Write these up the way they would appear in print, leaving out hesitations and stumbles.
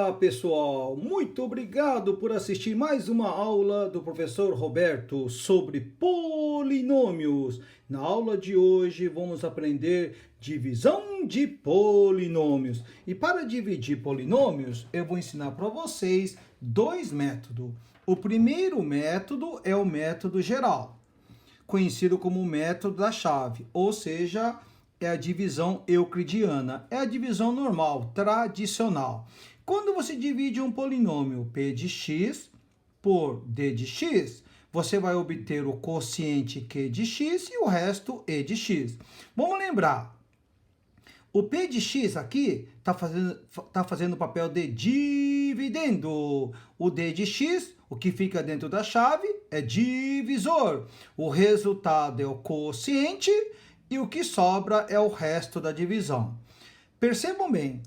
Olá, pessoal! Muito obrigado por assistir mais uma aula do professor Roberto sobre polinômios. Na aula de hoje vamos aprender divisão de polinômios. E para dividir polinômios, eu vou ensinar para vocês dois métodos. O primeiro método é o método geral, conhecido como o método da chave, ou seja, é a divisão euclidiana, é a divisão normal, tradicional. Quando você divide um polinômio p de x por d de x, você vai obter o quociente q de x e o resto e de x. Vamos lembrar, o p de x aqui está fazendo o papel de dividendo. O d de x, o que fica dentro da chave, é divisor. O resultado é o quociente e o que sobra é o resto da divisão. Percebam bem,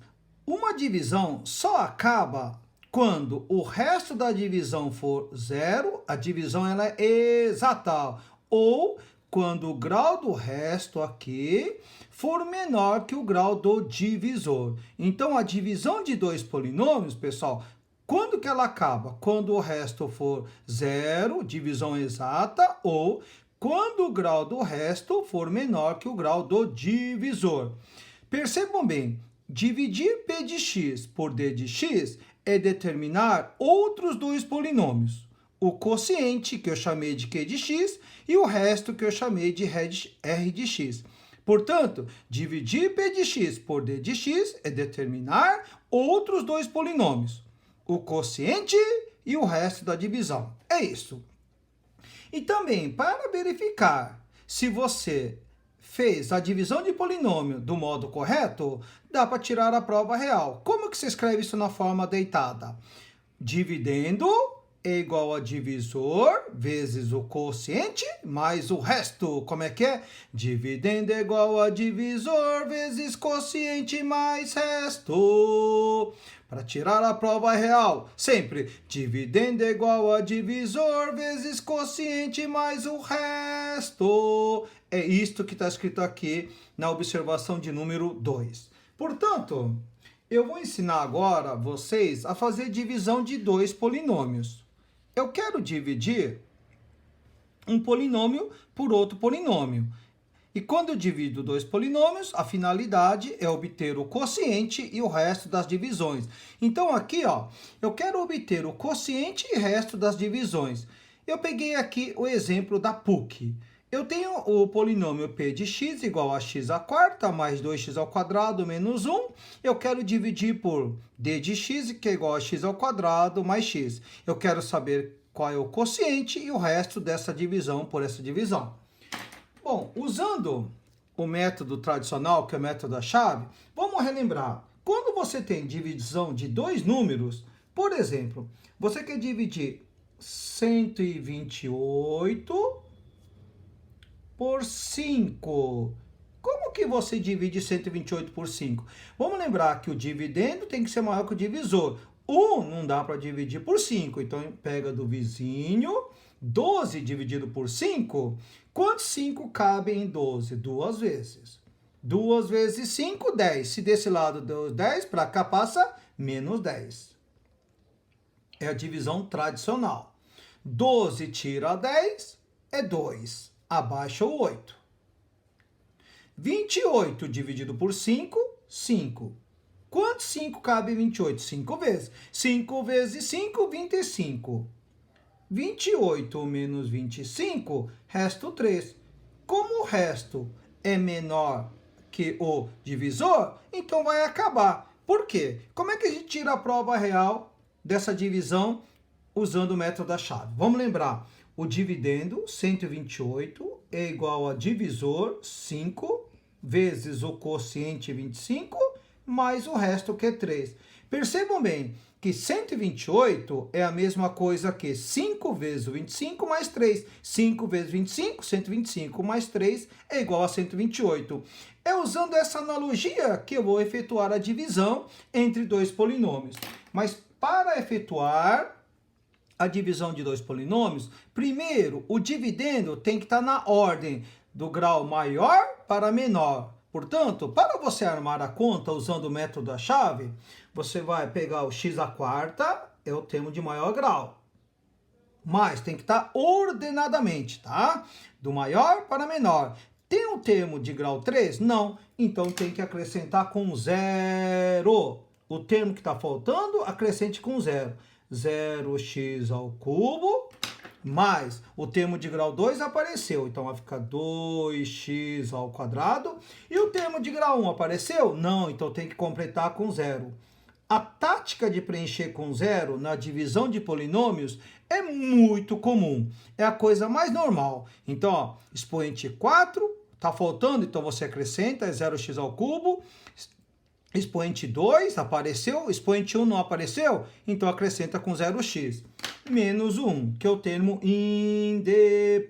uma divisão só acaba quando o resto da divisão for zero, a divisão ela é exata, ou quando o grau do resto aqui for menor que o grau do divisor. Então, a divisão de dois polinômios, pessoal, quando que ela acaba? Quando o resto for zero, divisão exata, ou quando o grau do resto for menor que o grau do divisor. Percebam bem, dividir p de x por d de x é determinar outros dois polinômios. O quociente, que eu chamei de q de x, e o resto, que eu chamei de r de x. Portanto, dividir p de x por d de x é determinar outros dois polinômios. O quociente e o resto da divisão. É isso. E também, para verificar se você fez a divisão de polinômio do modo correto, dá para tirar a prova real. Como que se escreve isso na forma deitada? Dividendo é igual a divisor vezes o quociente mais o resto. Como é que é? Dividendo é igual a divisor vezes quociente mais resto. Para tirar a prova real, sempre dividendo é igual a divisor vezes quociente mais o resto. É isto que está escrito aqui na observação de número 2. Portanto, eu vou ensinar agora vocês a fazer divisão de dois polinômios. Eu quero dividir um polinômio por outro polinômio. E quando eu divido dois polinômios, a finalidade é obter o quociente e o resto das divisões. Então aqui, eu quero obter o quociente e resto das divisões. Eu peguei aqui o exemplo da PUC. Eu tenho o polinômio p de x igual a x à quarta mais 2x ao quadrado menos 1. Eu quero dividir por d de x, que é igual a x ao quadrado mais x. Eu quero saber qual é o quociente e o resto dessa divisão por essa divisão. Bom, usando o método tradicional, que é o método da chave, vamos relembrar. Quando você tem divisão de dois números, por exemplo, você quer dividir 128 por 5. Como que você divide 128 por 5? Vamos lembrar que o dividendo tem que ser maior que o divisor. 1 não dá para dividir por 5, então pega do vizinho. 12 dividido por 5, quantos 5 cabem em 12? Duas vezes. 2 vezes 5, 10. Se desse lado deu 10, para cá passa menos 10. É a divisão tradicional. 12 tira 10 é 2. Abaixa o 8. 28 dividido por 5, 5. Quantos 5 cabe em 28? 5 vezes. 5 vezes 5, 25. 28 menos 25, resto 3. Como o resto é menor que o divisor, então vai acabar. Por quê? Como é que a gente tira a prova real dessa divisão usando o método da chave? Vamos lembrar, o dividendo, 128, é igual a divisor, 5, vezes o quociente, 25, mais o resto, que é 3. Percebam bem que 128 é a mesma coisa que 5 vezes o 25 mais 3. 5 vezes 25, 125 mais 3 é igual a 128. É usando essa analogia que eu vou efetuar a divisão entre dois polinômios. Mas para efetuar a divisão de dois polinômios, primeiro, o dividendo tem que estar na ordem do grau maior para menor. Portanto, para você armar a conta usando o método da chave, você vai pegar o x à quarta, é o termo de maior grau. Mas tem que estar ordenadamente, tá? Do maior para menor. Tem um termo de grau 3? Não. Então tem que acrescentar com zero. O termo que está faltando, acrescente com zero. 0x ao cubo, mais o termo de grau 2 apareceu. Então vai ficar 2x ao quadrado. E o termo de grau 1 apareceu? Não, então tem que completar com zero. A tática de preencher com zero na divisão de polinômios é muito comum. É a coisa mais normal. Então, ó, expoente 4, está faltando, então você acrescenta, é 0x ao cubo. Expoente 2 apareceu, expoente 1 não apareceu, então acrescenta com 0x. Menos 1, que é o termo independente.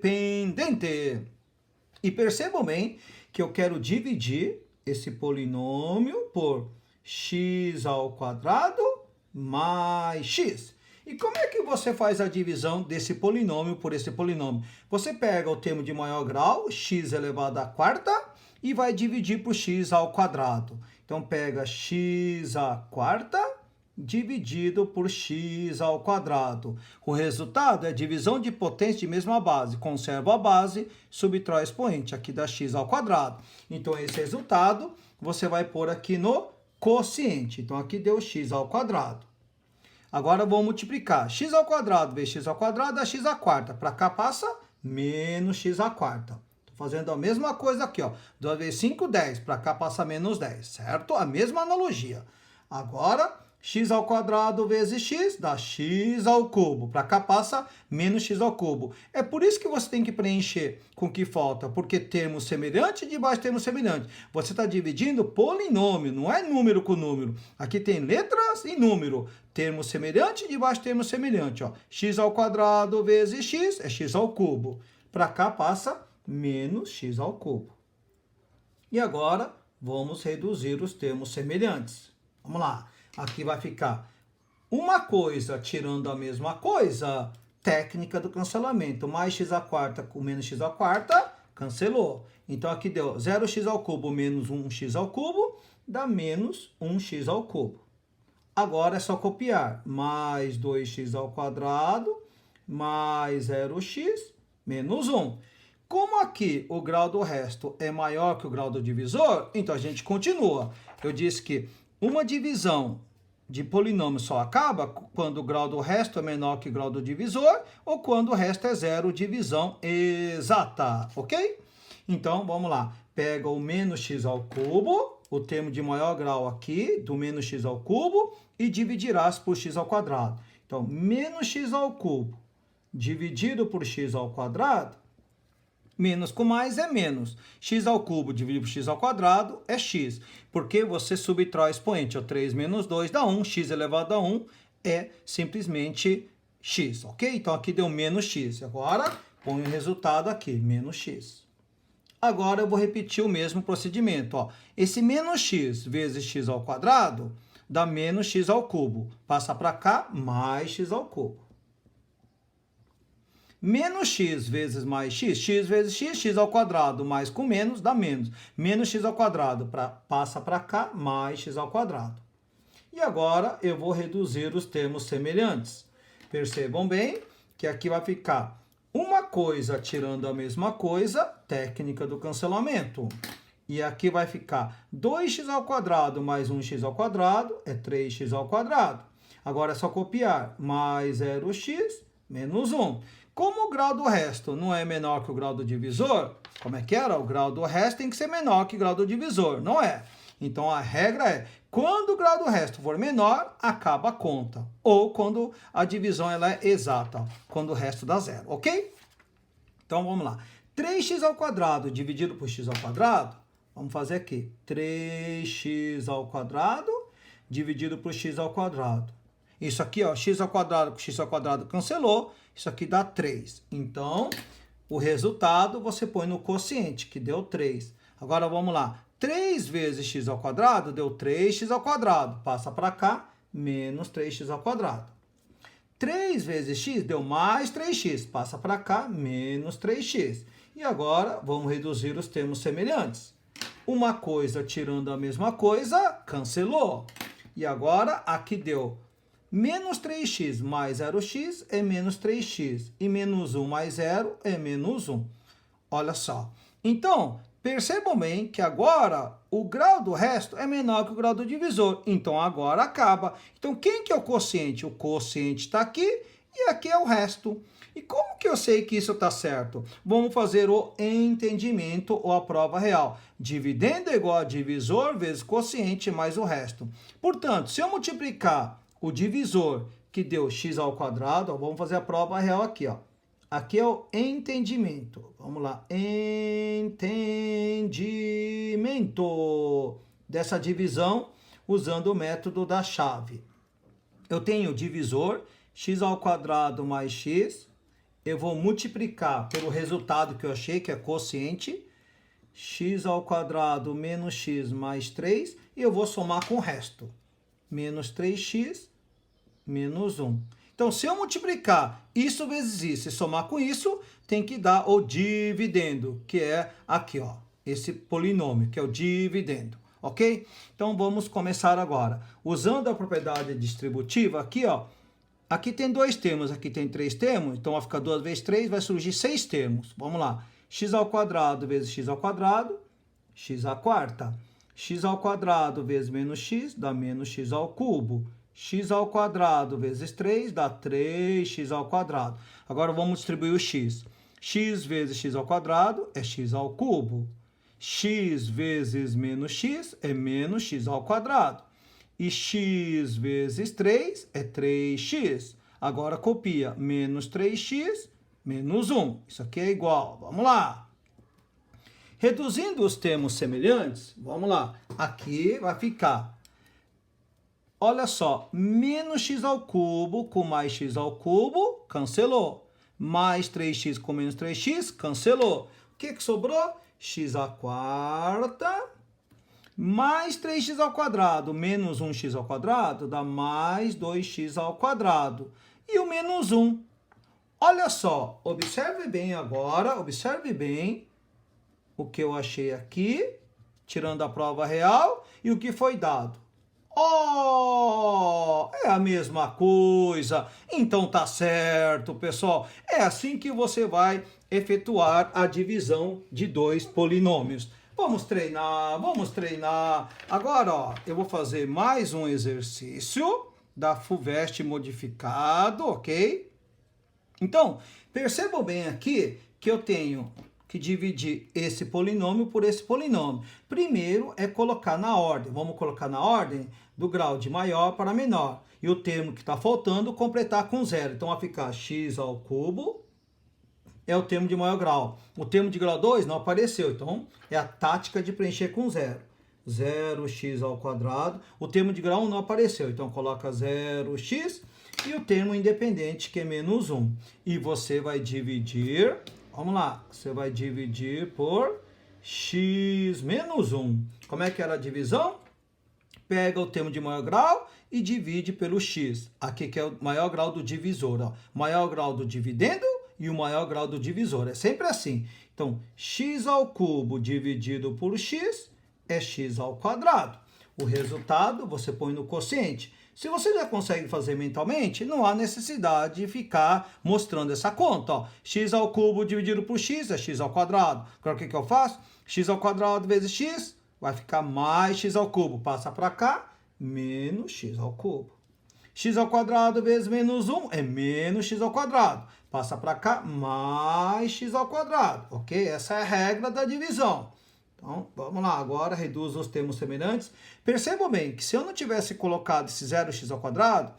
E percebam bem que eu quero dividir esse polinômio por x ao quadrado mais x. E como é que você faz a divisão desse polinômio por esse polinômio? Você pega o termo de maior grau, x elevado à quarta, e vai dividir por x ao quadrado. Então, pega x à quarta dividido por x ao quadrado. O resultado é divisão de potência de mesma base. Conserva a base, subtrai o expoente, aqui dá x ao quadrado. Então, esse resultado você vai pôr aqui no quociente. Então, aqui deu x ao quadrado. Agora, vamos multiplicar. X ao quadrado vezes x ao quadrado dá x à quarta. Para cá passa menos x à quarta. Estou fazendo a mesma coisa aqui, ó. 2 vezes 5, 10. Para cá passa menos 10, certo? A mesma analogia. Agora, x ao quadrado vezes x dá x ao cubo. Para cá passa menos x ao cubo. É por isso que você tem que preencher com o que falta, porque termo semelhante debaixo de termo semelhante. Você está dividindo polinômio, não é número com número. Aqui tem letras e número. Termo semelhante debaixo de termo semelhante. Ó. X ao quadrado vezes x é x ao cubo. Para cá passa menos x ao cubo. E agora, vamos reduzir os termos semelhantes. Vamos lá. Aqui vai ficar uma coisa tirando a mesma coisa, técnica do cancelamento. Mais x à quarta com menos x à quarta, cancelou. Então, aqui deu 0x ao cubo menos 1x ao cubo, dá menos 1x ao cubo. Agora é só copiar. Mais 2x ao quadrado, mais 0x, menos 1. Como aqui o grau do resto é maior que o grau do divisor, então a gente continua. Eu disse que uma divisão de polinômio só acaba quando o grau do resto é menor que o grau do divisor ou quando o resto é zero, divisão exata, ok? Então, vamos lá. Pega o menos x ao cubo, o termo de maior grau aqui, do menos x ao cubo, e dividirás por x ao quadrado. Então, menos x ao cubo dividido por x ao quadrado, menos com mais é menos. X ao cubo dividido por x ao quadrado é x. Porque você subtrai o expoente. O 3 menos 2 dá 1. X elevado a 1 é simplesmente x, ok? Então, aqui deu menos x. Agora, põe o resultado aqui, menos x. Agora, eu vou repetir o mesmo procedimento. Ó. Esse menos x vezes x ao quadrado dá menos x ao cubo. Passa para cá, mais x ao cubo. Menos x vezes mais x, x vezes x, x ao quadrado, mais com menos, dá menos. Menos x ao quadrado, passa para cá, mais x ao quadrado. E agora, eu vou reduzir os termos semelhantes. Percebam bem que aqui vai ficar uma coisa tirando a mesma coisa, técnica do cancelamento. E aqui vai ficar 2x ao quadrado mais 1x ao quadrado, é 3x ao quadrado. Agora é só copiar, mais 0x menos 1. Como o grau do resto não é menor que o grau do divisor, como é que era? O grau do resto tem que ser menor que o grau do divisor, não é? Então, a regra é, quando o grau do resto for menor, acaba a conta. Ou quando a divisão ela é exata, quando o resto dá zero, ok? Então, vamos lá. 3x ao quadrado dividido por x ao quadrado, vamos fazer aqui. 3x ao quadrado dividido por x ao quadrado. Isso aqui, ó, x ao quadrado com x ao quadrado cancelou. Isso aqui dá 3. Então, o resultado você põe no quociente, que deu 3. Agora, vamos lá. 3 vezes x ao quadrado deu 3x ao quadrado. Passa para cá, menos 3x ao quadrado. 3 vezes x deu mais 3x. Passa para cá, menos 3x. E agora, vamos reduzir os termos semelhantes. Uma coisa tirando a mesma coisa, cancelou. E agora aqui deu menos 3x mais 0x é menos 3x. E menos 1 mais 0 é menos 1. Olha só. Então, percebam bem que agora o grau do resto é menor que o grau do divisor. Então, agora acaba. Então, quem que é o quociente? O quociente está aqui e aqui é o resto. E como que eu sei que isso está certo? Vamos fazer o entendimento ou a prova real. Dividendo é igual a divisor vezes quociente mais o resto. Portanto, se eu multiplicar o divisor que deu x ao quadrado, ó, vamos fazer a prova real aqui, ó. Aqui é o entendimento. Vamos lá. Entendimento dessa divisão usando o método da chave. Eu tenho o divisor, x ao quadrado mais x. Eu vou multiplicar pelo resultado que eu achei, que é quociente. X ao quadrado menos x mais 3. E eu vou somar com o resto. Menos 3x menos 1. Então, se eu multiplicar isso vezes isso e somar com isso, tem que dar o dividendo, que é aqui, ó, esse polinômio, que é o dividendo, ok? Então, vamos começar agora. Usando a propriedade distributiva aqui, ó, aqui tem 2 termos, aqui tem 3 termos, então vai ficar 2 vezes 3, vai surgir 6 termos. Vamos lá. X ao quadrado vezes x ao quadrado, x à quarta. X ao quadrado vezes menos x dá menos x ao cubo. X ao quadrado vezes 3 dá 3x ao quadrado. Agora vamos distribuir o x. X vezes x ao quadrado é x ao cubo. X vezes menos x é menos x ao quadrado. E x vezes 3 é 3x. Agora copia menos 3x menos 1. Isso aqui é igual. Vamos lá. Reduzindo os termos semelhantes, vamos lá. Aqui vai ficar... Olha só, menos x ao cubo com mais x ao cubo, cancelou. Mais 3x com menos 3x, cancelou. O que sobrou? X à quarta mais 3x ao quadrado menos 1x ao quadrado dá mais 2x ao quadrado. E o menos 1. Olha só, observe bem agora, observe bem o que eu achei aqui, tirando a prova real, e o que foi dado. Oh, é a mesma coisa. Então tá certo, pessoal. É assim que você vai efetuar a divisão de 2 polinômios. Vamos treinar, vamos treinar. Agora, ó, eu vou fazer mais um exercício da FUVEST modificado, ok? Então, percebam bem aqui que eu tenho que dividir esse polinômio por esse polinômio. Primeiro é colocar na ordem. Vamos colocar na ordem do grau de maior para menor. E o termo que está faltando, completar com zero. Então, vai ficar x ao cubo é o termo de maior grau. O termo de grau 2 não apareceu. Então, é a tática de preencher com zero. 0x ao quadrado. O termo de grau 1 não apareceu. Então, coloca 0x e o termo independente, que é menos 1. E você vai dividir... Vamos lá, você vai dividir por x menos 1. Como é que era a divisão? Pega o termo de maior grau e divide pelo x. Aqui que é o maior grau do divisor. Ó. Maior grau do dividendo e o maior grau do divisor. É sempre assim. Então, x ao cubo dividido por x é x ao quadrado. O resultado você põe no quociente. Se você já consegue fazer mentalmente, não há necessidade de ficar mostrando essa conta. Ó. X ao cubo dividido por x é x ao quadrado. Agora, o que eu faço? X ao quadrado vezes x vai ficar mais x ao cubo. Passa para cá, menos x ao cubo. X ao quadrado vezes menos 1 é menos x ao quadrado. Passa para cá, mais x ao quadrado. Ok? Essa é a regra da divisão. Então, vamos lá, agora reduz os termos semelhantes. Percebam bem que se eu não tivesse colocado esse 0x ao quadrado,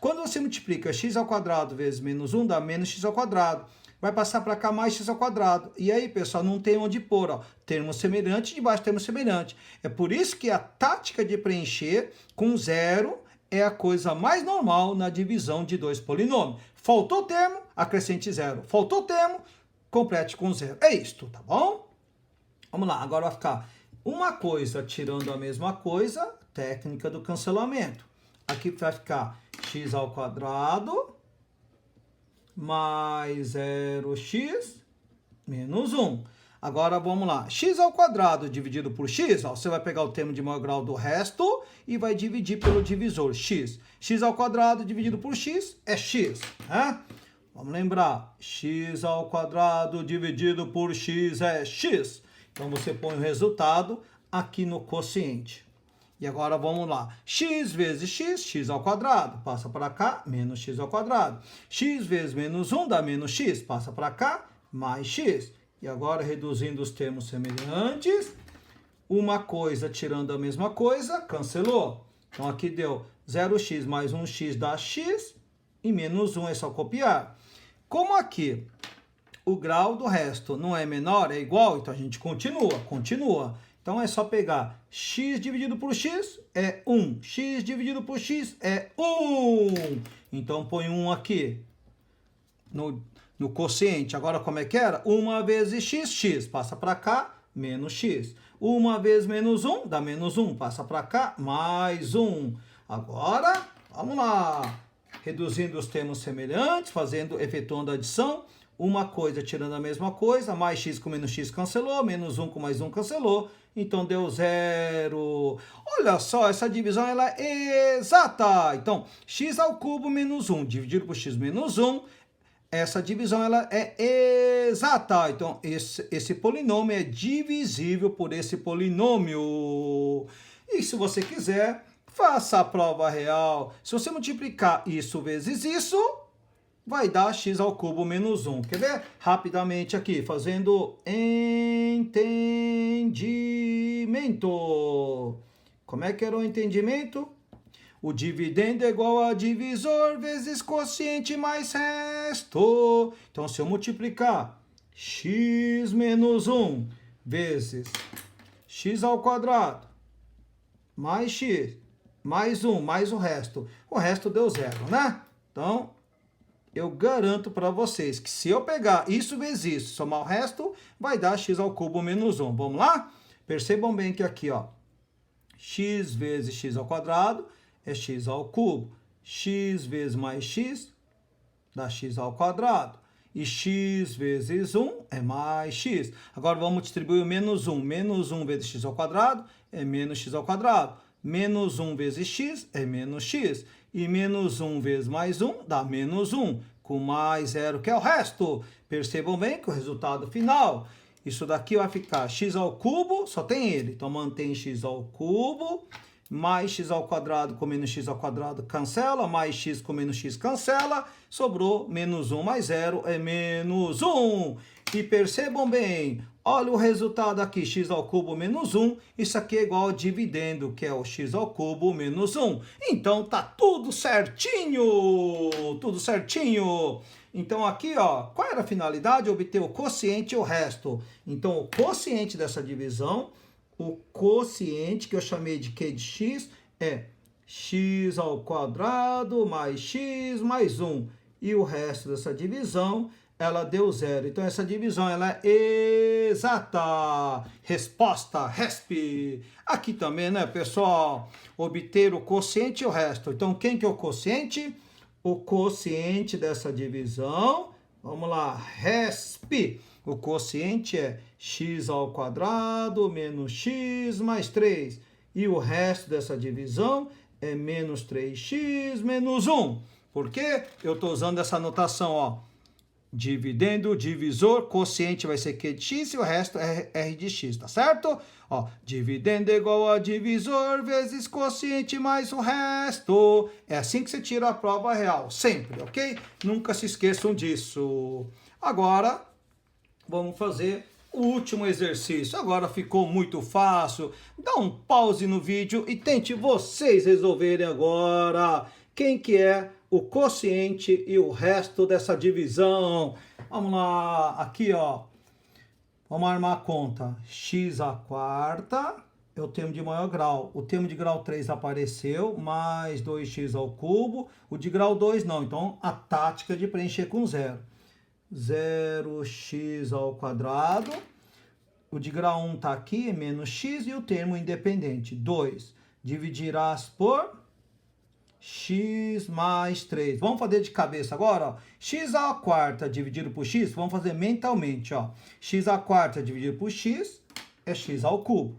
quando você multiplica x ao quadrado vezes menos 1, dá menos x ao quadrado. Vai passar para cá mais x ao quadrado. E aí, pessoal, não tem onde pôr, ó. Termo semelhante, debaixo termo semelhante. É por isso que a tática de preencher com zero é a coisa mais normal na divisão de 2 polinômios. Faltou termo, acrescente zero. Faltou termo, complete com zero. É isto, tá bom? Vamos lá, agora vai ficar uma coisa tirando a mesma coisa, técnica do cancelamento. Aqui vai ficar x ao quadrado mais 0x menos 1. Agora vamos lá. X ao quadrado dividido por x, ó, você vai pegar o termo de maior grau do resto e vai dividir pelo divisor x. X ao quadrado dividido por x é x, né? Vamos lembrar, x ao quadrado dividido por x é x. Então você põe o resultado aqui no quociente. E agora vamos lá. X vezes x, x ao quadrado. Passa para cá, menos x ao quadrado. X vezes menos 1 dá menos x. Passa para cá, mais x. E agora, reduzindo os termos semelhantes, uma coisa tirando a mesma coisa, cancelou. Então, aqui deu 0x mais 1x dá x, e menos 1 é só copiar. Como aqui o grau do resto não é menor, é igual, então a gente continua. Então, é só pegar x dividido por x é 1. X dividido por x é 1. Então, põe 1 aqui no quociente. Agora, como é que era? 1 vezes x, x. Passa para cá, menos x. 1 vezes menos 1, dá menos 1. Passa para cá, mais 1. Agora, vamos lá. Reduzindo os termos semelhantes, efetuando a adição. Uma coisa tirando a mesma coisa, mais x com menos x cancelou, menos 1 com mais 1 cancelou, então deu 0. Olha só, essa divisão ela é exata. Então, x ao cubo menos 1 dividido por x menos 1, essa divisão ela é exata. Então, esse polinômio é divisível por esse polinômio. E se você quiser, faça a prova real. Se você multiplicar isso vezes isso, vai dar x ao cubo menos 1. Quer ver? Rapidamente aqui, fazendo entendimento. Como é que era o entendimento? O dividendo é igual a divisor vezes quociente mais resto. Então, se eu multiplicar x menos 1 vezes x ao quadrado mais x mais 1 mais o resto deu 0, né? Então, eu garanto para vocês que se eu pegar isso vezes isso, somar o resto, vai dar x ao cubo menos 1. Vamos lá? Percebam bem que aqui, ó, x vezes x ao quadrado é x ao cubo. X vezes mais x dá x ao quadrado. E x vezes 1 é mais x. Agora vamos distribuir o menos 1. Menos 1 vezes x ao quadrado é menos x ao quadrado. Menos 1 vezes x é menos x. E menos 1 vezes mais 1 dá menos 1, com mais 0, que é o resto. Percebam bem que o resultado final, isso daqui vai ficar x ao cubo, só tem ele. Então, mantém x ao cubo, mais x ao quadrado com menos x ao quadrado cancela, mais x com menos x cancela, sobrou menos 1 mais 0 é menos 1. E percebam bem, olha o resultado aqui, x ao cubo menos 1. Isso aqui é igual ao dividendo, que é o x ao cubo menos 1. Então, tá tudo certinho! Tudo certinho! Então, aqui, ó, qual era a finalidade? Obter o quociente e o resto. Então, o quociente dessa divisão, o quociente que eu chamei de Q de x, é x ao quadrado mais x mais 1. E o resto dessa divisão, ela deu 0. Então, essa divisão ela é exata. Resposta, RESP. Aqui também, né, pessoal? Obter o quociente e o resto. Então, quem que é o quociente? O quociente dessa divisão, vamos lá, RESP. O quociente é x ao quadrado menos x mais 3. E o resto dessa divisão é menos 3x menos 1. Por quê? Eu estou usando essa notação, ó. Dividendo, divisor, quociente vai ser Q de x e o resto é R de x, tá certo? Ó, dividendo é igual a divisor vezes quociente mais o resto. É assim que você tira a prova real, sempre, ok? Nunca se esqueçam disso. Agora, vamos fazer o último exercício. Agora ficou muito fácil. Dá um pause no vídeo e tente vocês resolverem agora. Quem que é o quociente e o resto dessa divisão? Vamos lá, aqui ó, vamos armar a conta. X à quarta é o termo de maior grau. O termo de grau 3 apareceu, mais 2x ao cubo. O de grau 2 não, então a tática de preencher com 0. 0x ao quadrado. O de grau 1 está aqui, é menos x, e o termo independente, 2. Dividirás por x mais 3. Vamos fazer de cabeça agora, ó. X à quarta dividido por x, vamos fazer mentalmente, ó. X à quarta dividido por x é x ao cubo.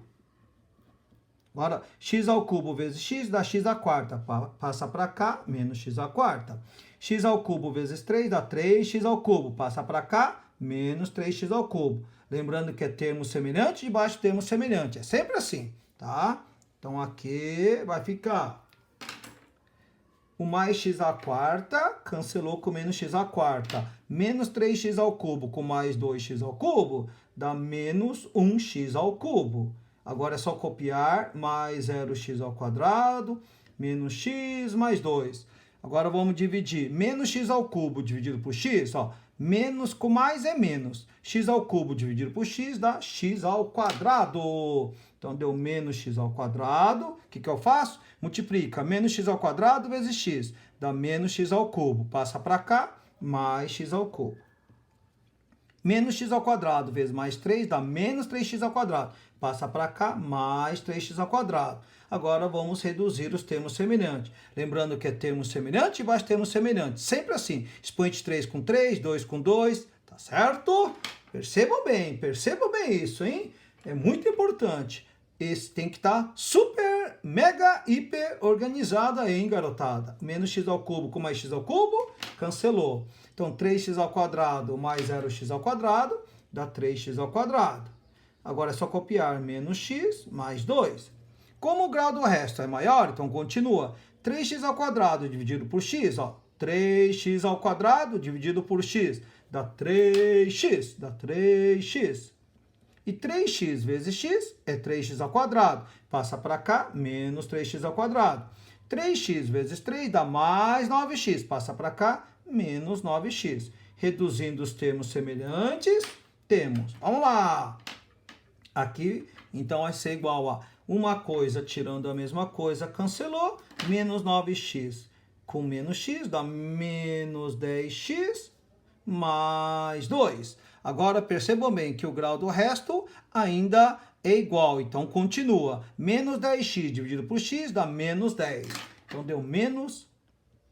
Agora, x ao cubo vezes x dá x à quarta. Passa para cá, menos x à quarta. X ao cubo vezes 3 dá 3x ao cubo. Passa para cá, menos 3x ao cubo. Lembrando que é termo semelhante, debaixo termo semelhante. É sempre assim, tá? Então, aqui vai ficar o mais x à quarta, cancelou com menos x à quarta. Menos 3x ao cubo com mais 2x ao cubo, dá menos 1x ao cubo. Agora é só copiar, mais 0x ao quadrado, menos x mais 2. Agora vamos dividir. Menos x ao cubo dividido por x, ó. Menos com mais é menos. X ao cubo dividido por x dá x ao quadrado. Então, deu menos x ao quadrado. O que eu faço? Multiplica menos x ao quadrado vezes x. Dá menos x ao cubo. Passa para cá, mais x ao cubo. Menos x ao quadrado vezes mais 3 dá menos 3x ao quadrado. Passa para cá, mais 3x ao quadrado. Agora vamos reduzir os termos semelhantes. Lembrando que é termo semelhante e baixo termo semelhante. Sempre assim. Expoente 3 com 3, 2 com 2. Tá certo? Percebam bem isso, hein? É muito importante. Esse tem que estar super, mega, hiper organizado, hein, garotada? Menos x ao cubo com mais x ao cubo, cancelou. Então, 3x ao quadrado mais 0x ao quadrado dá 3x ao quadrado. Agora é só copiar menos x mais 2. Como o grau do resto é maior, então continua. 3x ao quadrado dividido por x, ó. 3x ao quadrado dividido por x dá 3x, dá 3x. E 3x vezes x é 3x ao quadrado. Passa para cá, menos 3x ao quadrado. 3x vezes 3 dá mais 9x. Passa para cá, menos 9x. Reduzindo os termos semelhantes, temos. Vamos lá! Aqui, então, vai ser igual a uma coisa tirando a mesma coisa, cancelou. Menos 9x com menos x dá menos 10x mais 2. Agora, percebam bem que o grau do resto ainda é igual. Então, continua. Menos 10x dividido por x dá menos 10. Então, deu menos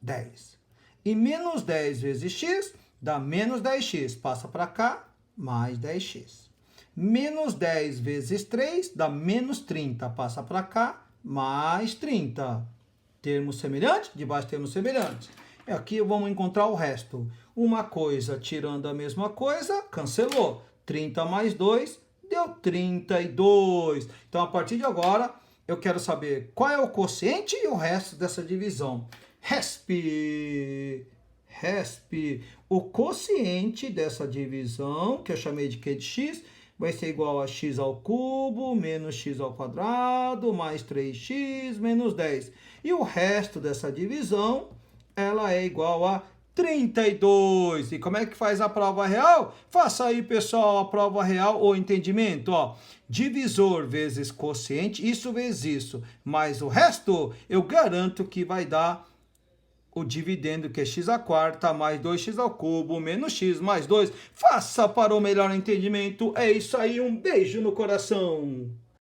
10. E menos 10 vezes x dá menos 10x. Passa para cá, mais 10x. Menos 10 vezes 3 dá menos 30. Passa para cá, mais 30. Termo semelhante, debaixo termo semelhante. E aqui vamos encontrar o resto. Uma coisa tirando a mesma coisa, cancelou. 30 mais 2 deu 32. Então, a partir de agora, eu quero saber qual é o quociente e o resto dessa divisão. RESP. O quociente dessa divisão, que eu chamei de Q de x, vai ser igual a x ao cubo, menos x ao quadrado, mais 3x, menos 10. E o resto dessa divisão, ela é igual a 32. E como é que faz a prova real? Faça aí, pessoal, a prova real ou entendimento. Ó, divisor vezes quociente, isso vezes isso. Mas o resto, eu garanto que vai dar o dividendo, que é x à quarta mais 2x ao cubo menos x mais 2. Faça para o melhor entendimento. É isso aí, um beijo no coração.